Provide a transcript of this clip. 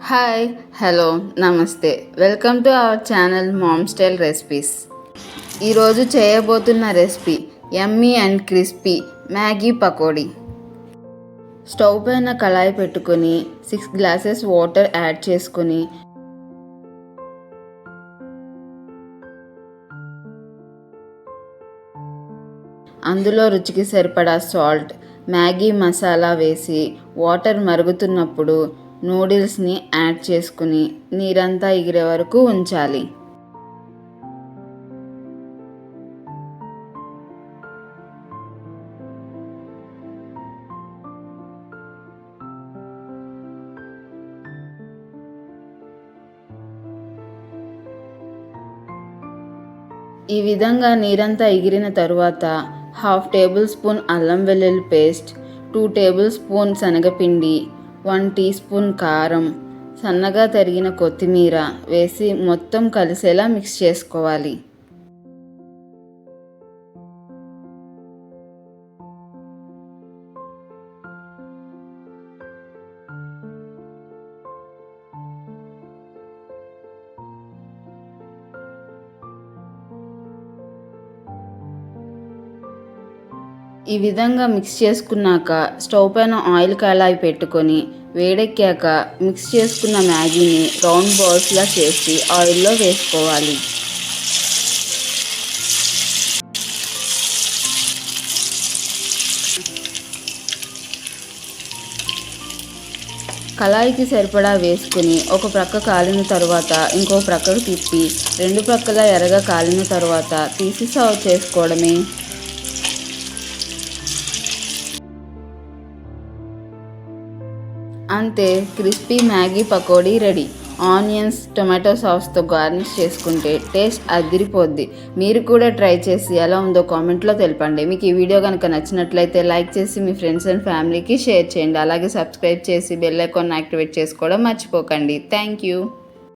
Hi, hello, నమస్తే. Welcome to our channel mom style recipes. ఈరోజు చేయబోతున్న recipe yummy and crispy Maggi pakodi. Stove పైన కళాయి పెట్టుకొని 6 గ్లాసెస్ వాటర్ యాడ్ చేసుకొని అందులో రుచికి సరిపడా సాల్ట్, మ్యాగీ మసాలా వేసి వాటర్ మరుగుతున్నప్పుడు నూడిల్స్ని యాడ్ చేసుకుని నీరంతా ఎగిరే వరకు ఉంచాలి. ఈ విధంగా నీరంతా ఎగిరిన తరువాత 1/2 టేబుల్ స్పూన్ అల్లం వెల్లుల్లి పేస్ట్, 2 టేబుల్ స్పూన్ శనగపిండి, 1 టీ స్పూన్ కారం, సన్నగా తరిగిన కొత్తిమీర వేసి మొత్తం కలిసేలా మిక్స్ చేసుకోవాలి. ఈ విధంగా మిక్స్ చేసుకున్నాక స్టవ్ పైన ఆయిల్ కళాయి పెట్టుకొని వేడెక్కాక మిక్స్ చేసుకున్న మ్యాగీని రౌండ్ బాల్స్లా చేసి ఆయిల్లో వేసుకోవాలి. కళాయికి సరిపడా వేసుకుని ఒక ప్రక్క కాలిన తర్వాత ఇంకో ప్రక్కకు తిప్పి 2 ప్రక్కల ఎర్రగా కాలిన తర్వాత తీసి సర్వ్ చేసుకోవడమే. అంతే, crispy Maggi pakodi ready. Onions, tomato సాస్తో గార్నిష్ చేసుకుంటే టేస్ట్ అదిరిపోద్ది. మీరు కూడా ట్రై చేసి ఎలా ఉందో కామెంట్లో తెలపండి. మీకు ఈ వీడియో కనుక నచ్చినట్లయితే లైక్ చేసి మీ ఫ్రెండ్స్ అండ్ ఫ్యామిలీకి షేర్ చేయండి. అలాగే సబ్స్క్రైబ్ చేసి బెల్ ఐకాన్ యాక్టివేట్ చేసుకోవడం మర్చిపోకండి. Thank you.